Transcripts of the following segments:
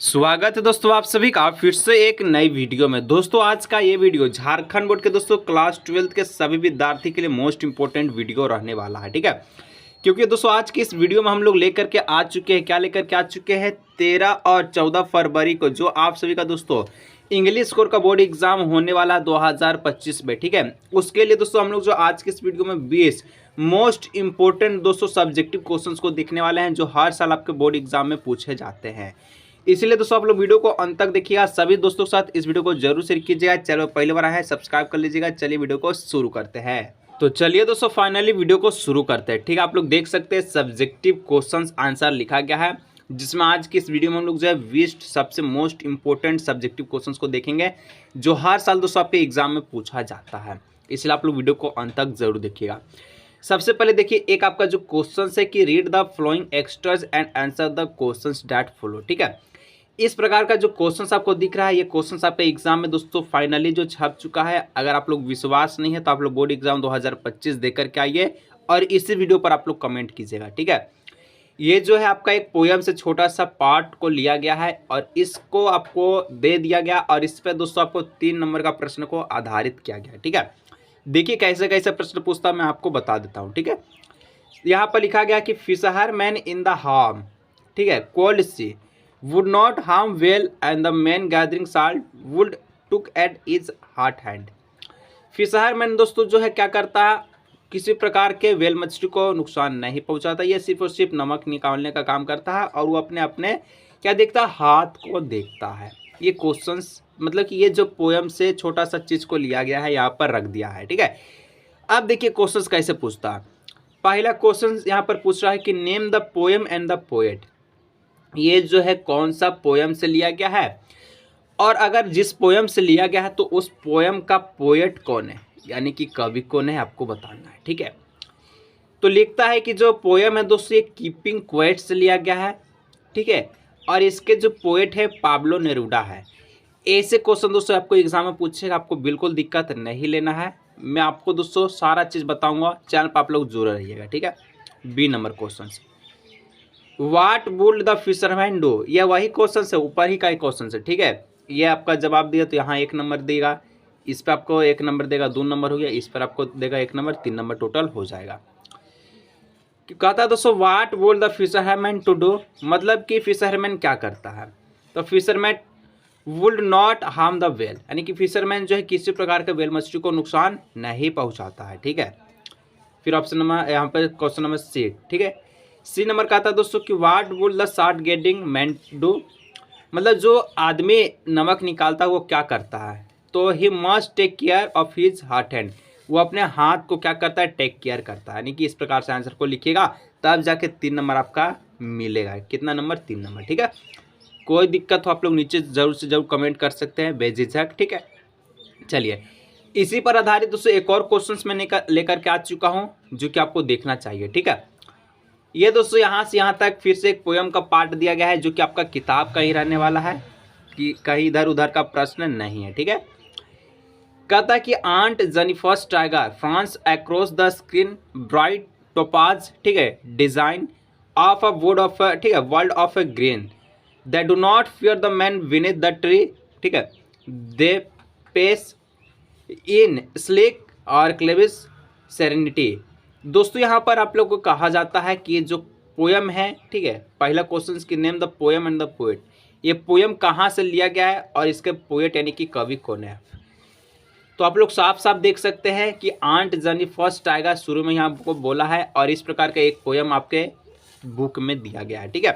स्वागत है दोस्तों आप सभी का फिर से एक नई वीडियो में। दोस्तों आज का ये वीडियो झारखंड बोर्ड के दोस्तों क्लास 12 के सभी विद्यार्थी के लिए मोस्ट इंपॉर्टेंट वीडियो रहने वाला है, ठीक है। क्योंकि दोस्तों आज की इस वीडियो में हम लोग लेकर के आ चुके हैं, क्या लेकर के आ चुके हैं 13 और 14 फरवरी को जो आप सभी का दोस्तों इंग्लिश कोर का बोर्ड एग्जाम होने वाला है 2025 में, ठीक है। उसके लिए दोस्तों हम लोग जो आज की इस वीडियो में 20 मोस्ट इंपॉर्टेंट दोस्तों सब्जेक्टिव क्वेश्चंस को देखने वाले हैं जो हर साल आपके बोर्ड एग्जाम में पूछे जाते हैं। इसलिए दोस्तों आप लोग वीडियो को अंत तक देखिएगा। सभी दोस्तों के साथ इस वीडियो को जरूर शेयर कीजिएगा। चलो पहली बार आए हैं सब्सक्राइब कर लीजिएगा। चलिए वीडियो को शुरू करते हैं। तो चलिए दोस्तों फाइनली वीडियो को शुरू करते हैं, ठीक है। आप लोग देख सकते हैं सब्जेक्टिव क्वेश्चंस आंसर लिखा गया है, जिसमें आज की इस वीडियो में हम लोग जो है 20 सबसे मोस्ट इंपॉर्टेंट सब्जेक्टिव क्वेश्चंस को देखेंगे जो हर साल दोस्तों आपके एग्जाम में पूछा जाता है। इसलिए आप लोग वीडियो को अंत तक जरूर देखिएगा। सबसे पहले देखिए एक आपका जो क्वेश्चन है कि read the flowing extras and answer the questions that follow, ठीक है। इस प्रकार का जो क्वेश्चंस आपको दिख रहा है ये क्वेश्चंस आपके एग्जाम में दोस्तों फाइनली जो छप चुका है। अगर आप लोग विश्वास नहीं है तो आप लोग बोर्ड एग्जाम 2025 देकर के आइए और इसी वीडियो पर आप लोग कमेंट कीजिएगा, ठीक है। ये जो है आपका एक पोयम से छोटा सा पार्ट को लिया गया है और इसको आपको दे दिया गया और इस पर दोस्तों आपको 3 नंबर का प्रश्न को आधारित किया गया, ठीक है। देखिए कैसे कैसे प्रश्न पूछता मैं आपको बता देता हूँ, ठीक है। यहाँ पर लिखा गया कि फिशरमैन इन द हार्म, ठीक है, cold sea would not harm whale and the man gathering salt would took at his hot hand। Fisherman दोस्तों जो है क्या करता है, किसी प्रकार के वेल मछली को नुकसान नहीं पहुंचाता, ये सिर्फ और सिर्फ नमक निकालने का काम करता है और वो अपने अपने क्या देखता है, हाथ को देखता है। ये क्वेश्चंस मतलब कि ये जो पोयम से छोटा सा चीज को लिया गया है यहाँ पर रख दिया है, ठीक है। अब देखिए क्वेश्चंस कैसे पूछता है। पहला क्वेश्चन यहाँ पर पूछ रहा है कि name the poem and the poet. ये जो है कौन सा पोयम से लिया गया है और अगर जिस पोयम से लिया गया है तो उस पोयम का पोएट कौन है, यानी कि कवि कौन है आपको बताना है, ठीक है। तो लिखता है कि जो पोयम है दोस्तों ये कीपिंग क्वेट से लिया गया है, ठीक है, और इसके जो पोएट है पाब्लो नेरूडा है। ऐसे क्वेश्चन दोस्तों आपको एग्जाम में पूछेगा, आपको बिल्कुल दिक्कत नहीं लेना है। मैं आपको दोस्तों सारा चीज़ बताऊँगा, चैनल पर आप लोग जुड़े रहिएगा, ठीक है। B number question what would the fisherman do, यह वही क्वेश्चन है, ऊपर ही का ही क्वेश्चन है, ठीक है। ये आपका जवाब दिया तो यहाँ 1 नंबर देगा, इस पर आपको 1 नंबर देगा, 2 नंबर हो गया, इस पर आपको देगा 1 नंबर, 3 नंबर टोटल हो जाएगा। कहता है दोस्तों what would the fisherman to do, मतलब कि फिशरमैन क्या करता है। तो fisherman would not harm the whale, यानी कि फिशरमैन जो है किसी प्रकार के वेल मछली को नुकसान नहीं पहुँचाता है, ठीक है। फिर ऑप्शन नंबर यहाँ पर क्वेश्चन नंबर सी, ठीक है। सी नंबर का आता है दोस्तों कि वाट would the short getting man do, मतलब जो आदमी नमक निकालता है वो क्या करता है। तो he must take care of his heart hand, वो अपने हाथ को क्या करता है, टेक केयर करता है। यानी कि इस प्रकार से आंसर को लिखिएगा तब जाके 3 नंबर आपका मिलेगा। कितना नंबर, 3 नंबर, ठीक है। कोई दिक्कत हो आप लोग नीचे जरूर से जरूर कमेंट कर सकते हैं बेझिझक, ठीक है। चलिए इसी पर आधारित दोस्तों एक और क्वेश्चन मैं लेकर के आ चुका हूँ जो कि आपको देखना चाहिए, ठीक है। ये दोस्तों यहाँ से यहाँ तक फिर से एक पोयम का पार्ट दिया गया है जो कि आपका किताब का ही रहने वाला है, कि कहीं इधर उधर का प्रश्न नहीं है, ठीक है। कहता है कि aunt Jennifer tiger prance across the screen bright topaz, ठीक है, design of a wood of, ठीक है, world of a green they do not fear the man beneath the tree, ठीक है, दे पेस इन स्लिक और क्लेविस serenity. दोस्तों यहाँ पर आप लोग को कहा जाता है कि ये जो पोयम है, ठीक है, पहला क्वेश्चन की name the poem and the poet, ये पोयम कहाँ से लिया गया है और इसके पोएट यानी कि कवि कौन है। तो आप लोग साफ साफ देख सकते हैं कि आंट जेनिफर टाइगर शुरू में यहाँ आपको बोला है और इस प्रकार का एक पोयम आपके बुक में दिया गया है, ठीक है।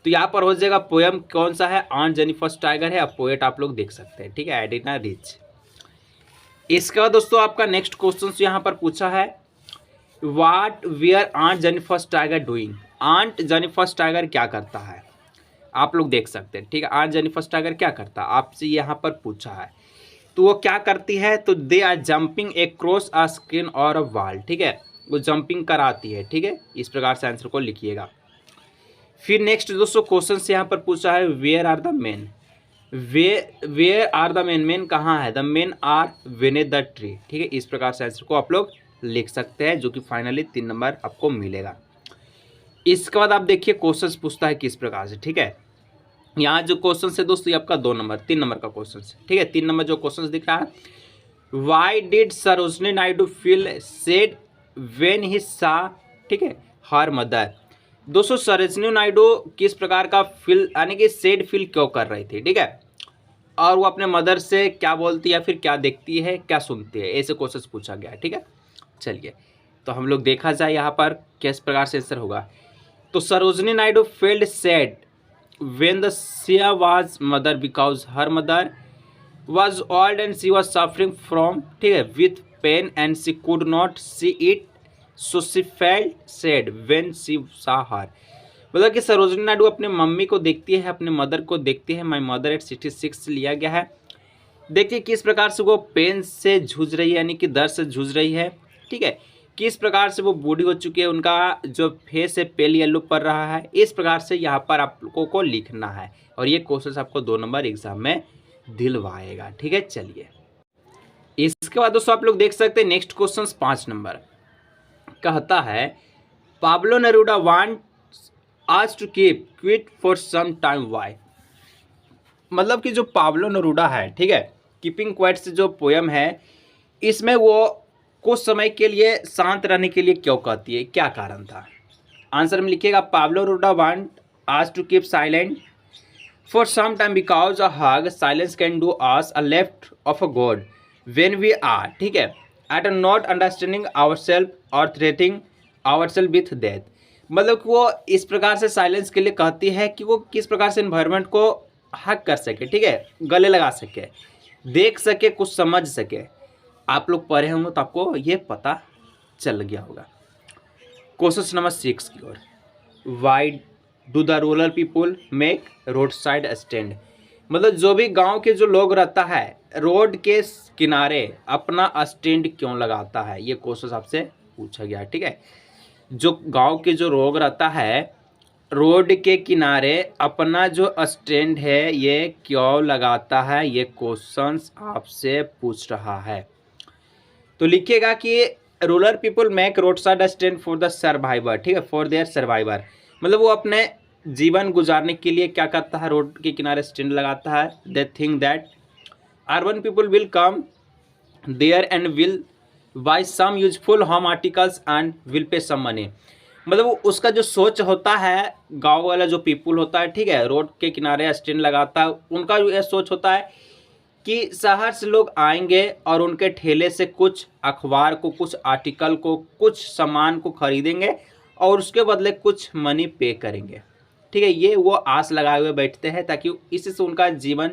तो यहाँ पर हो जाएगा पोयम कौन सा है, आंट जेनिफर टाइगर है, और पोएट आप लोग देख सकते हैं, ठीक है, एडिना रिच। इसके बाद दोस्तों आपका नेक्स्ट क्वेश्चन यहाँ पर पूछा है what were aunt Jennifer tiger doing, aunt Jennifer tiger क्या करता है, आप लोग देख सकते हैं, ठीक है। आंट जेनिफर टाइगर क्या करता है आपसे यहाँ पर पूछा है, तो वो क्या करती है, तो they are jumping across a screen और अ वॉल, ठीक है, वो जंपिंग कराती है, ठीक है। इस प्रकार से आंसर को लिखिएगा। फिर नेक्स्ट दोस्तों क्वेश्चन से यहाँ पर पूछा है where are the men, where are the men, men कहाँ है, the men are beneath the tree, ठीक है। इस प्रकार से आंसर को आप लोग लिख सकते हैं जो कि फाइनली 3 नंबर आपको मिलेगा। इसके बाद आप देखिए क्वेश्चन पूछता है किस प्रकार से, ठीक है। यहाँ जो क्वेश्चन है दोस्तों, ये आपका 2 नंबर 3 नंबर का क्वेश्चन है, ठीक है। 3 नंबर जो क्वेश्चन दिख रहा है, why did Sarojini Naidu feel sad when he सा, ठीक है, हर मदर। दोस्तों सरोजनी नायडू किस प्रकार का फील यानी कि सैड फील क्यों कर रही थी, ठीक है, और वो अपने मदर से क्या बोलती है या फिर क्या देखती है, क्या सुनती है, ऐसे क्वेश्चन पूछा गया है, ठीक है। चलिए तो हम लोग देखा जाए यहाँ पर किस प्रकार से आंसर होगा। तो Sarojini Naidu failed sad when the Siya was mother because her mother was old and she was suffering from, ठीक है, with pain and she could not see it, so she felt sad when she saw her। मतलब कि सरोजनी नायडू अपने mummy को देखती है, अपने mother को देखती है। माई मदर एट 66 से लिया गया है। देखिए किस प्रकार से वो पेन से जूझ रही है, यानी कि दर्द से जूझ रही है, ठीक है। किस प्रकार से वो बूढ़ी हो चुकी है, उनका जो फेस है पेल येलो पड़ रहा है। इस प्रकार से यहाँ पर आप लोगों को लिखना है और ये क्वेश्चन आपको 2 नंबर एग्जाम में दिलवाएगा, ठीक है। चलिए इसके बाद दोस्तों आप लोग देख सकते हैं नेक्स्ट क्वेश्चन 5 नंबर कहता है, Pablo Neruda want us to keep quiet for some time why. मतलब कि जो पाब्लो नेरूडा है, ठीक है, कीपिंग क्वाइट से जो पोयम है, इसमें वो कुछ समय के लिए शांत रहने के लिए क्यों कहती है, क्या कारण था। आंसर में लिखिएगा, Pablo Neruda want us to keep silent for some time because a hug silence can do us a left of a god when we are, ठीक है, at a not understanding ourselves or threatening ourselves with death। मतलब कि वो इस प्रकार से silence के लिए कहती है कि वो किस प्रकार से एनवायरनमेंट को हक कर सके, ठीक है, गले लगा सके, देख सके, कुछ समझ सके। आप लोग पढ़े होंगे तो आपको ये पता चल गया होगा। क्वेश्चन नंबर 6 की ओर, why do the rural people make road side stand. मतलब जो भी गांव के जो लोग रहता है, रोड के किनारे अपना स्टैंड क्यों लगाता है, ये क्वेश्चन आपसे पूछा गया, ठीक है। जो गांव के जो लोग रहता है, रोड के किनारे अपना जो स्टैंड है ये क्यों लगाता है, ये क्वेश्चन आपसे पूछ रहा है। तो लिखिएगा कि rural people make road side stand for the survivor, ठीक है, फॉर देयर सर्वाइवर। मतलब वो अपने जीवन गुजारने के लिए क्या करता है, रोड के किनारे स्टैंड लगाता है। They think that urban people will come there and will buy some useful home articles and will pay some money. मतलब वो उसका जो सोच होता है, गांव वाला जो पीपल होता है, ठीक है, रोड के किनारे स्टैंड लगाता है, उनका ये सोच होता है कि शहर से लोग आएंगे और उनके ठेले से कुछ अखबार को, कुछ आर्टिकल को, कुछ सामान को खरीदेंगे और उसके बदले कुछ मनी पे करेंगे, ठीक है। ये वो आस लगाए हुए बैठते हैं ताकि इसी से उनका जीवन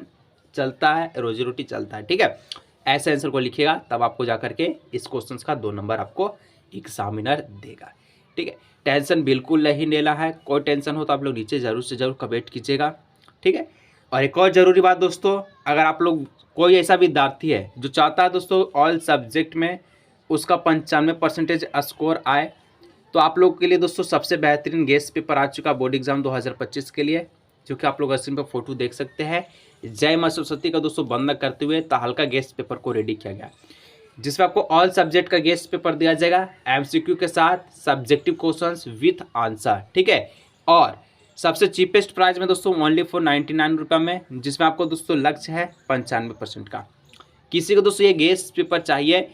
चलता है, रोजी रोटी चलता है, ठीक है। ऐसे आंसर को लिखिएगा, तब आपको जाकर के इस क्वेश्चन का 2 नंबर आपको एग्जामिनर देगा, ठीक है। टेंशन बिल्कुल नहीं लेना है। कोई टेंशन हो तो आप लोग नीचे ज़रूर से ज़रूर कमेंट कीजिएगा, ठीक है। और एक और ज़रूरी बात दोस्तों, अगर आप लोग कोई ऐसा विद्यार्थी है जो चाहता है दोस्तों ऑल सब्जेक्ट में उसका 95% स्कोर आए, तो आप लोगों के लिए दोस्तों सबसे बेहतरीन गेस्ट पेपर आ चुका बोर्ड एग्जाम 2025 के लिए, जो कि आप लोग स्क्रीन पर फोटो देख सकते हैं। जय मां सरस्वती का दोस्तों वंदना करते हुए तहलका गेस्ट पेपर को रेडी किया गया, जिसमें आपको ऑल सब्जेक्ट का गेस्ट पेपर दिया जाएगा, एमसीक्यू के साथ सब्जेक्टिव क्वेश्चंस विथ आंसर, ठीक है। और सबसे चीपेस्ट प्राइस में दोस्तों ओनली फॉर 99 रुपये में, जिसमें आपको दोस्तों लक्ष्य है 95% का। किसी को दोस्तों ये गेस्ट पेपर चाहिए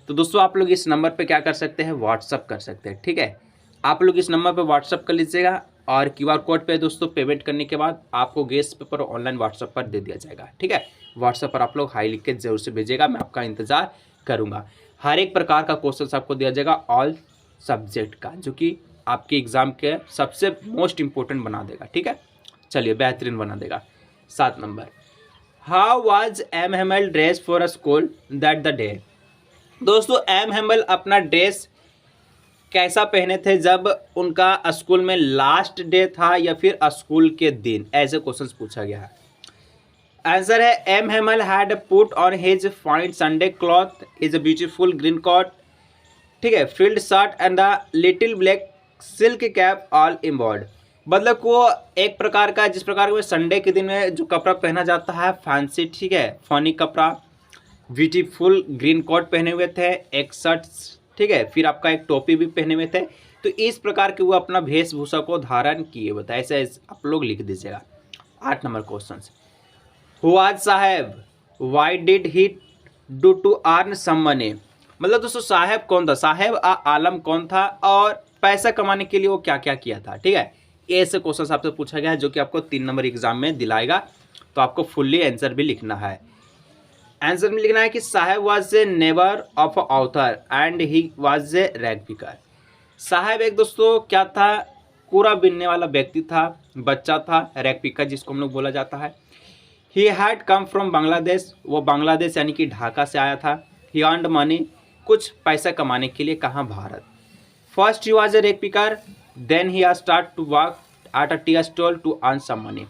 तो दोस्तों आप लोग इस नंबर पे क्या कर सकते हैं, व्हाट्सअप कर सकते हैं, ठीक है। आप लोग इस नंबर पे व्हाट्सअप कर लीजिएगा और QR कोड पे दोस्तों पेमेंट करने के बाद आपको गेस्ट पेपर ऑनलाइन व्हाट्सअप पर दे दिया जाएगा, ठीक है। व्हाट्सअप पर आप लोग हाई लिख के जरूर से भेजिएगा, मैं आपका इंतजार करूँगा। हर एक प्रकार का क्वेश्चन आपको दिया जाएगा ऑल सब्जेक्ट का, जो कि आपके एग्ज़ाम के सबसे मोस्ट इम्पोर्टेंट बना देगा, ठीक है। चलिए बेहतरीन बना देगा। 7 नंबर, how was M Hamel dress for a school that the day. दोस्तों एम हेमल अपना ड्रेस कैसा पहने थे जब उनका स्कूल में लास्ट डे था या फिर स्कूल के दिन, ऐसे क्वेश्चन पूछा गया है। आंसर है, M Hamel had put on his fine Sunday cloth is a beautiful green coat, ठीक है, frilled shirt and the little black silk cap all embroidered. मतलब वो एक प्रकार का, जिस प्रकार के संडे के दिन में जो कपड़ा पहना जाता है फैंसी, ठीक है, फनी कपड़ा, ब्यूटीफुल ग्रीन कोट पहने हुए थे, एक शर्ट, ठीक है, फिर आपका एक टोपी भी पहने हुए थे। तो इस प्रकार के वो अपना वेशभूषा को धारण किए बताए, ऐसे आप लोग लिख दीजिएगा। 8 नंबर क्वेश्चन, हुआज Saheb why did he do to earn some money. मतलब दोस्तों साहब कौन था, साहब आलम कौन था और पैसा कमाने के लिए वो क्या क्या किया था। ठीक है, ऐसे क्वेश्चन आपसे पूछा गया है जो कि आपको 3 नंबर एग्जाम में दिलाएगा, तो आपको फुल्ली आंसर भी लिखना है। आंसर में लिखना है कि साहब was a neighbour of author and he was a rag picker. साहब एक दोस्तों क्या था, कूड़ा बीनने वाला व्यक्ति था, बच्चा था, रैग पिकर जिसको हम लोग बोला जाता है। ही हैड कम फ्रॉम बांग्लादेश, वो बांग्लादेश यानी कि ढाका से आया था। ही अर्नड मनी, कुछ पैसा कमाने के लिए कहाँ, Bharat. First he was a rag picker, then he start to work at a tea stall to earn some money.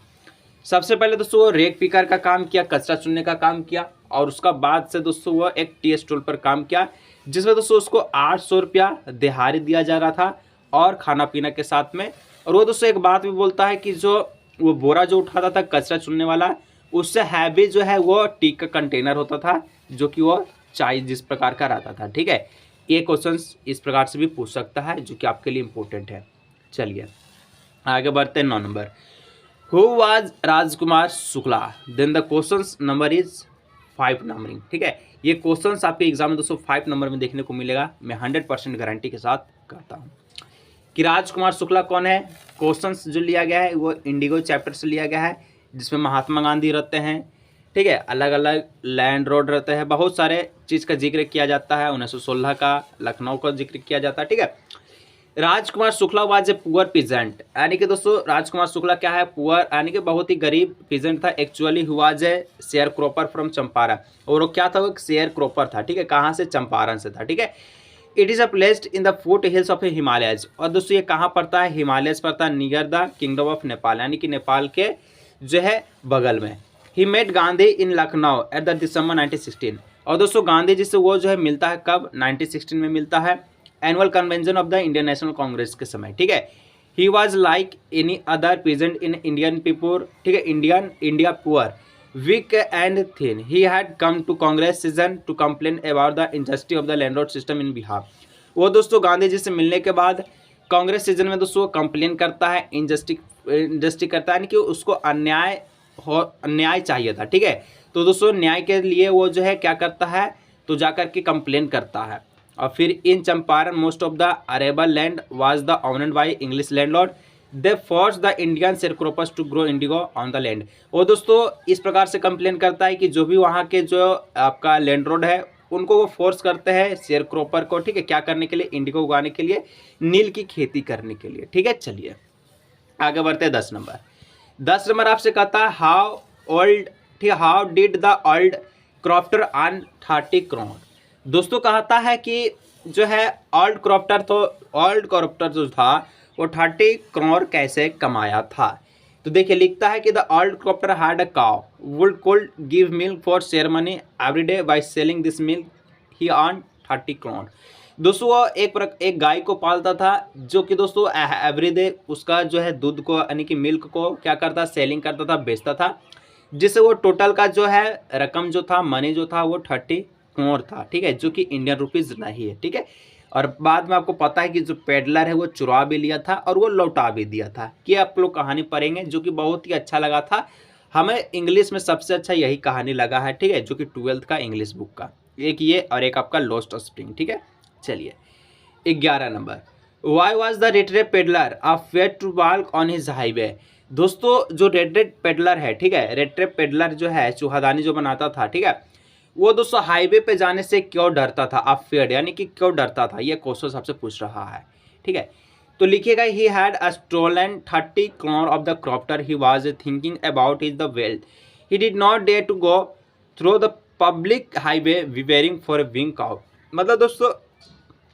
सबसे पहले दोस्तों वो रेक पिकर का काम किया, कचरा चुनने का काम किया, और उसका बाद से दोस्तों वो एक टी स्टॉल पर काम किया, जिसमें दोस्तों उसको 800 रुपया दिहाड़ी दिया जा रहा था और खाना पीना के साथ में। और वो दोस्तों एक बात भी बोलता है कि जो वो बोरा जो उठाता था कचरा चुनने वाला, उससे हैवी जो है वो टी का कंटेनर होता था, जो कि वो चाय जिस प्रकार का रहता था। ठीक है, ये क्वेश्चन इस प्रकार से भी पूछ सकता है, जो कि आपके लिए इंपॉर्टेंट है। चलिए आगे बढ़ते हैं। 9 number, who was Rajkumar Shukla. Then the question number is 5 numbering. ठीक है, ये क्वेश्चन आपके एग्जाम में दोस्तों 5 नंबर में देखने को मिलेगा, मैं 100% गारंटी के साथ कहता हूँ कि राजकुमार शुक्ला कौन है। क्वेश्चन जो लिया गया है वो इंडिगो चैप्टर से लिया गया है, जिसमें महात्मा गांधी रहते हैं। ठीक है, अलग अलग लैंड रोड रहते हैं, बहुत सारे चीज़ का जिक्र किया जाता है। 1916 का लखनऊ का जिक्र किया जाता है। ठीक है, Rajkumar Shukla was a poor peasant, यानी कि दोस्तों राजकुमार शुक्ला क्या है, पुअर यानी कि बहुत ही गरीब पीजेंट था। Actually was a share cropper from Champaran, और वो क्या था, वो एक शेयर क्रॉपर था। ठीक है, कहाँ से, चंपारण से था। ठीक है, it is a placed in the foot hills of Himalayas, और दोस्तों ये कहाँ पड़ता है, हिमालयज पड़ता है, near the kingdom of Nepal, यानी कि नेपाल के जो है बगल में। He met Gandhi in Lucknow at the December 1916, और दोस्तों गांधी जी से वो जो है मिलता है कब, 1916 में मिलता है, annual convention of the Indian National Congress के समय। ठीक है, he was like any other present in Indian people. ठीक है, India poor, weak and thin, he had come to Congress season to complain about the injustice of the landlord system in Bihar. वो दोस्तों गांधी जी से मिलने के बाद कांग्रेस सीजन में दोस्तों कंप्लेन करता है, इनजस्टिस करता है, यानी कि उसको अन्याय चाहिए था। ठीक है, तो दोस्तों न्याय के लिए वो जो है क्या करता है, तो जाकर के कंप्लेन करता है। और फिर in Champaran most of the arable land was the owned by English landlord, they force the Indian sharecroppers to grow indigo on the land. वो दोस्तों इस प्रकार से कंप्लेन करता है कि जो भी वहाँ के जो आपका लैंड रोड है उनको वो फोर्स करते हैं शेयर क्रॉपर को। ठीक है, क्या करने के लिए, इंडिगो उगाने के लिए, नील की खेती करने के लिए। ठीक है, चलिए आगे बढ़ते हैं। 10 नंबर, 10 नंबर आपसे कहता है हाउ ओल्ड, ठीक है, how did the old crofter earn 30 crore. दोस्तों कहता है कि जो है ओल्ड क्रॉफ्टर जो था वो 30 करोड़ कैसे कमाया था। तो देखिए लिखता है कि the old crofter had a cow would could give milk for share money every day by selling this milk he earn 30 crore. दोस्तों वो एक गाय को पालता था, जो कि दोस्तों एवरीडे उसका जो है दूध को यानी कि मिल्क को क्या करता, सेलिंग करता था, बेचता था, जिससे वो टोटल का जो है रकम जो था, मनी जो था वो 30 करोड़ था। ठीक है, जो कि इंडियन रुपीज़ नहीं है। ठीक है, और बाद में आपको पता है कि जो पेडलर है वो चुरा भी लिया था और वो लौटा भी दिया था। कि आप लोग कहानी पढ़ेंगे, जो कि बहुत ही अच्छा लगा था हमें। इंग्लिश में सबसे अच्छा यही कहानी लगा है। ठीक है, जो कि 12th का इंग्लिश बुक का, एक ये और एक आपका लॉस्ट स्प्रिंग। ठीक है, चलिए 11 number, why was the red peddler affair to walk on his highway. दोस्तों जो रेड पेडलर है, ठीक है, रेड पेडलर जो है चूहादानी जो बनाता था, ठीक है, वो दोस्तों हाईवे पे जाने से क्यों डरता था, अफेयर्ड यानी कि क्यों डरता था, ये क्वेश्चन सबसे पूछ रहा है। ठीक है, तो लिखिएगा he had a stolen 30 crore of the crofter, he was thinking about is the wealth, he did not dare to go through the public highway wearing for a wing cow. मतलब दोस्तों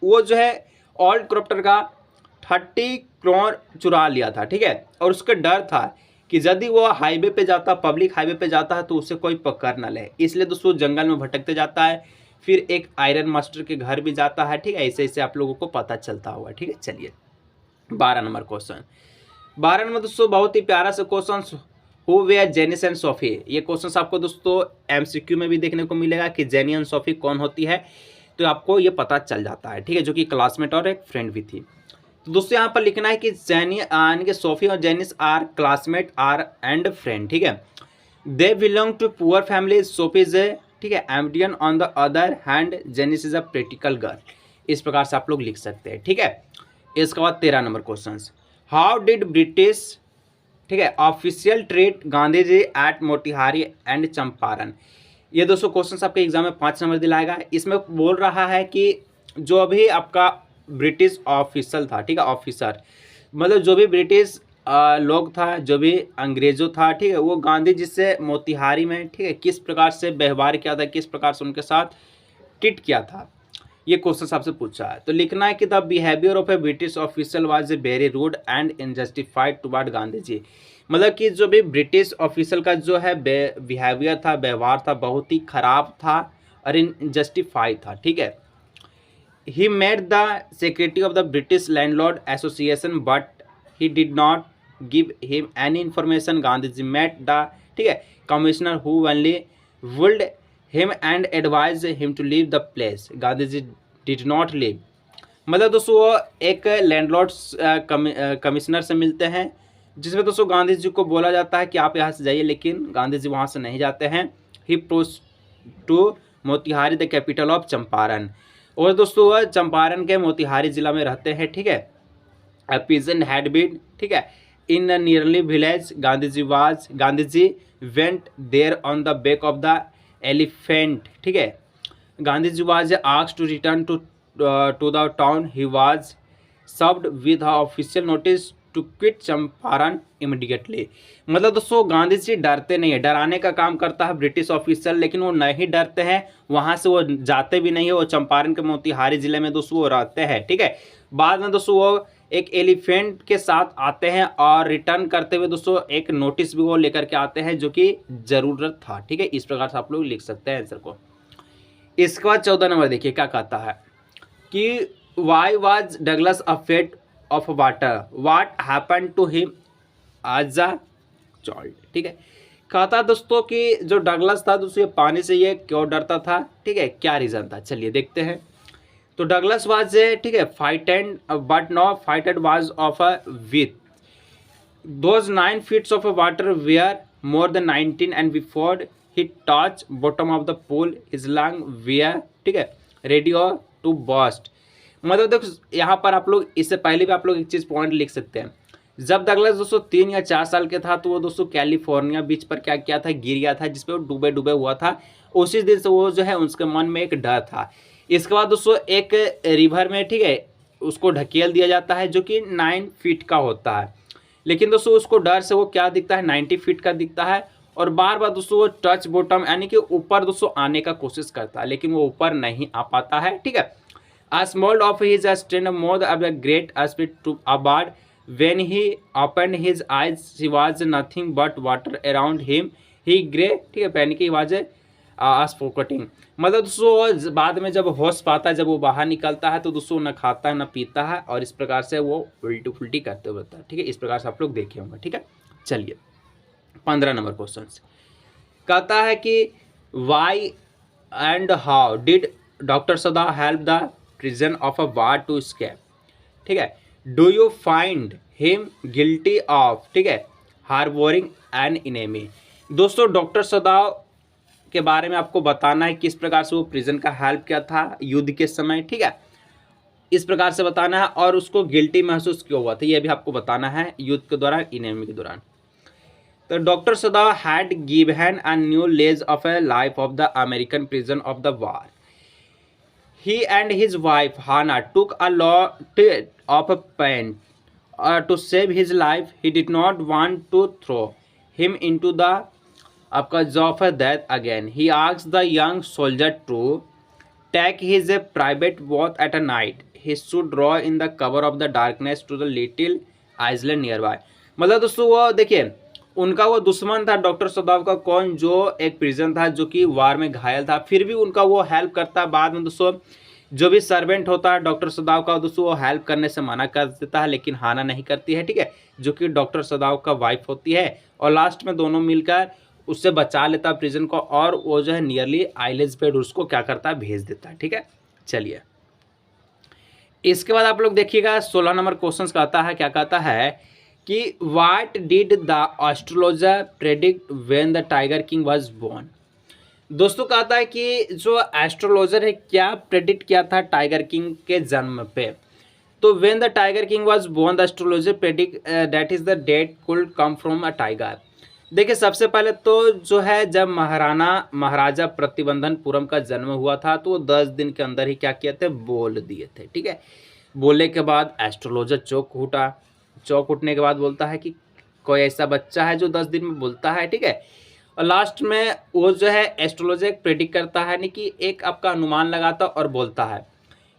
वो जो है ओल्ड क्रॉफ्टर का 30 करोड़ चुरा लिया था। ठीक है, और उसका डर था कि यदि वो हाईवे पे जाता, पब्लिक हाईवे पे जाता है, तो उसे कोई पकड़ ना ले, इसलिए दोस्तों जंगल में भटकते जाता है। फिर एक आयरन मास्टर के घर भी जाता है। ठीक है, ऐसे ऐसे आप लोगों को पता चलता होगा। ठीक है, चलिए 12 नंबर क्वेश्चन। 12 नंबर दोस्तों बहुत ही प्यारा सा question, who were Janice and Sophie. ये क्वेश्चन आपको दोस्तों MCQ में भी देखने को मिलेगा कि जेनी एंड सोफी कौन होती है, तो आपको ये पता चल जाता है। ठीक है, जो कि क्लासमेट और एक फ्रेंड भी थी। तो दोस्तों यहाँ पर लिखना है कि जैनी यानी कि सोफी और Janice are classmate are and friend, ठीक है। They belong to poor family, Sophie is a, ठीक है, ambitious on the other hand, Janice is a practical girl. इस प्रकार से आप लोग लिख सकते हैं, ठीक है। इसके बाद 13 number question, how did British, ठीक है, official treat Gandhi ji at Motihari and Champaran. ये दोस्तों क्वेश्चन आपके एग्जाम में 5 नंबर दिलाएगा। इसमें बोल रहा है कि जो अभी आपका ब्रिटिश ऑफिसर था, ठीक है, ऑफिसर मतलब जो भी ब्रिटिश लोग था, जो भी अंग्रेजों था, ठीक है, वो गांधी जी से मोतिहारी में, ठीक है, किस प्रकार से व्यवहार किया था, किस प्रकार से उनके साथ ट्रीट किया था, ये क्वेश्चन आपसे पूछा है। तो लिखना है कि the behaviour of a British officer was a very rude and unjustified toward Gandhi ji. मतलब कि जो भी ब्रिटिश ऑफिसर का जो है बिहेवियर था, व्यवहार था, बहुत ही खराब था और इनजस्टिफाइड था, ठीक है। He made the secretary of the British landlord association but he did not give him any information. Gandhi ji met the, ठीक है, commissioner who only would him and advise him to leave the place. Gandhi ji did not leave. मतलब दोस्तों वो एक landlord commissioner से मिलते हैं, जिसमें दोस्तों गांधी जी को बोला जाता है कि आप यहाँ से जाइए, लेकिन गांधी जी वहाँ से नहीं जाते हैं। He proceeds to Motihari the capital of Champaran. और दोस्तों वह चंपारण के मोतिहारी जिला में रहते हैं, ठीक है। A peasant had been, ठीक है, in a nearly village. Gandhi ji went there on the back of the elephant, ठीक है। Gandhi ji was asked to return to the town. He was served with a official notice to quit Champaran immediately। मतलब दोस्तों गांधी जी डरते नहीं है, डराने का काम करता है ब्रिटिश ऑफिसर, लेकिन वो नहीं डरते हैं, वहां से वो जाते भी नहीं है। वो चंपारण के मोतिहारी जिले में दोस्तों वो रहते हैं, ठीक है। बाद में दोस्तों वो एक एलिफेंट के साथ आते हैं और रिटर्न करते हुए दोस्तों एक नोटिस भी वो लेकर के आते हैं, जो कि जरूरत था, ठीक है। इस प्रकार से आप लोग लिख सकते हैं आंसर को। इसके बाद 14 नंबर देखिए क्या कहता है कि why was Douglas afraid of water, what happen to him as a child, ठीक है। कहता दोस्तों कि जो डगलस था दोस्तों ये पानी से ये क्यों डरता था, ठीक है, क्या रीजन था, चलिए देखते हैं। तो डगलस वाज ए, ठीक है, fighted but no fighted was of a with those 9 feets of water were more than 19 and before he touch bottom of the pool his lung were, ठीक है, रेडियो टू बस्ट। मतलब देखो यहाँ पर आप लोग इससे पहले भी आप लोग एक चीज़ पॉइंट लिख सकते हैं। जब डगलस दोस्तों 3 या 4 साल के था तो वो दोस्तों कैलिफोर्निया बीच पर क्या किया था, गिर गया था, जिसपे वो डूबे हुआ था। उसी दिन से वो जो है उसके मन में एक डर था। इसके बाद दोस्तों एक रिवर में, ठीक है, उसको ढकेल दिया जाता है जो कि 9 फीट का होता है, लेकिन दोस्तों उसको डर से वो क्या दिखता है, 90 फीट का दिखता है। और बार बार दोस्तों वो टच बॉटम यानी कि ऊपर दोस्तों आने का कोशिश करता है, लेकिन वो ऊपर नहीं आ पाता है, ठीक है। A small of his strength more of a great aspect to abroad. When he opened his eyes, he was nothing but water around him. He grey, ठीक है, पैनिक ही was suffocating। मतलब दोस्तों बाद में जब होश पाता है, जब वो बाहर निकलता है तो दोस्तों न खाता है न पीता है, और इस प्रकार से वो उल्टी फुल्टी करते हुए रहता है, ठीक है। इस प्रकार से आप लोग देखे होंगे, ठीक है। चलिए 15 नंबर क्वेश्चन कहता है कि why and how did doctor Sadao help the prisoner of a war to escape, ठीक है। Do you find him guilty of, ठीक है, हार्बोरिंग एन इनेमी। दोस्तों डॉक्टर सदाव के बारे में आपको बताना है किस प्रकार से वो प्रिजन का हेल्प किया था युद्ध के समय, ठीक है, इस प्रकार से बताना है। और उसको गिल्टी महसूस क्यों हुआ था ये भी आपको बताना है युद्ध के दौरान, इनेमी के दौरान। तो doctor Sadao had given a new lease of a life of the American prison of the war. He and his wife Hannah took a lot of pain to save his life. He did not want to throw him into the jaw of death again. He asked the young soldier to take his private bath at a night. He should draw in the cover of the darkness to the little island nearby. मतलब दोस्तों वो देखिए उनका वो दुश्मन था doctor सदाव का, कौन, जो एक प्रिजन था जो कि वार में घायल था, फिर भी उनका वो हेल्प करता है। बाद में दोस्तों जो भी सर्वेंट होता है डॉक्टर सदाव का दोस्तों वो हेल्प करने से मना कर देता है, लेकिन हाना नहीं करती है, ठीक है, जो कि डॉक्टर सदाव का वाइफ होती है। और लास्ट में दोनों मिलकर उससे बचा लेता है प्रिजन को, और वो जो है नियरली आइलेज पे उसको क्या करता है, भेज देता है, ठीक है। चलिए इसके बाद आप लोग देखिएगा 16 नंबर क्वेश्चन कहता है, क्या कहता है कि what did the astrologer predict when the tiger king was born. दोस्तों कहता है कि जो एस्ट्रोलॉजर है क्या प्रेडिक्ट किया था टाइगर किंग के जन्म पे। तो when the tiger king was born the astrologer predict that is the date could come from a tiger. देखिए सबसे पहले तो जो है जब महाराजा प्रतिबंधनपुरम का जन्म हुआ था तो वो 10 दिन के अंदर ही क्या किए थे, बोल दिए थे। ठीक है, बोलने के बाद एस्ट्रोलॉजर चौक उठने के बाद बोलता है कि कोई ऐसा बच्चा है जो 10 दिन में बोलता है। ठीक है, और लास्ट में वो जो है एस्ट्रोलॉजर एक प्रेडिक्ट करता है, यानी कि एक आपका अनुमान लगाता और बोलता है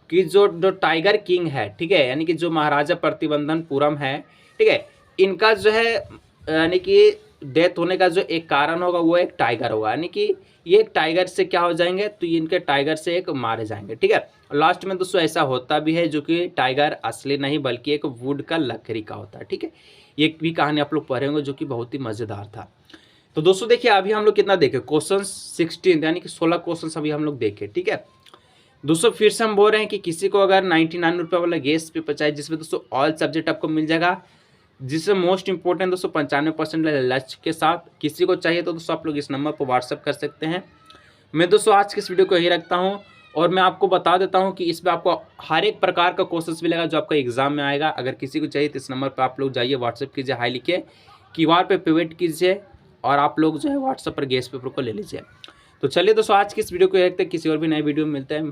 कि जो टाइगर किंग है, ठीक है, यानी कि जो महाराजा प्रतिबंधनपुरम है, ठीक है, इनका जो है यानी कि डेथ होने का जो एक कारण होगा वो एक टाइगर होगा, यानी कि ये एक टाइगर से क्या हो जाएंगे, तो इनके टाइगर से एक मारे जाएंगे। ठीक है, लास्ट में दोस्तों ऐसा होता भी है, जो कि टाइगर असली नहीं बल्कि एक वुड का लकड़ी का होता है। ठीक है, ये भी कहानी आप लोग पढ़ेंगे जो कि बहुत ही मज़ेदार था। तो दोस्तों देखिए अभी हम लोग कितना देखे, क्वेश्चन 16 यानी कि 16 क्वेश्चन अभी हम लोग देखे। ठीक है दोस्तों, फिर से हम बोल रहे हैं कि किसी को अगर 99 रुपये वाला गैस पेपर चाहिए जिसमें दोस्तों ऑल सब्जेक्ट आपको मिल जाएगा, जिससे मोस्ट इंपॉर्टेंट दोस्तों 95% लक्ष्य के साथ, किसी को चाहिए तो दोस्तों आप लोग इस नंबर पर व्हाट्सअप कर सकते हैं। मैं दोस्तों आज की इस वीडियो को यही रखता हूँ और मैं आपको बता देता हूँ कि इसमें आपको हर एक प्रकार का क्वेश्चन मिलेगा जो आपका एग्जाम में आएगा। अगर किसी को चाहिए तो इस नंबर पर आप लोग जाइए, व्हाट्सअप कीजिए, हाई लिखिए, QR पे पेमेंट कीजिए और आप लोग जो है व्हाट्सअप पर गैस पेपर को ले लीजिए। तो चलिए दोस्तों आज की इस वीडियो को देखते हैं, किसी और भी नए वीडियो में मिलते हैं।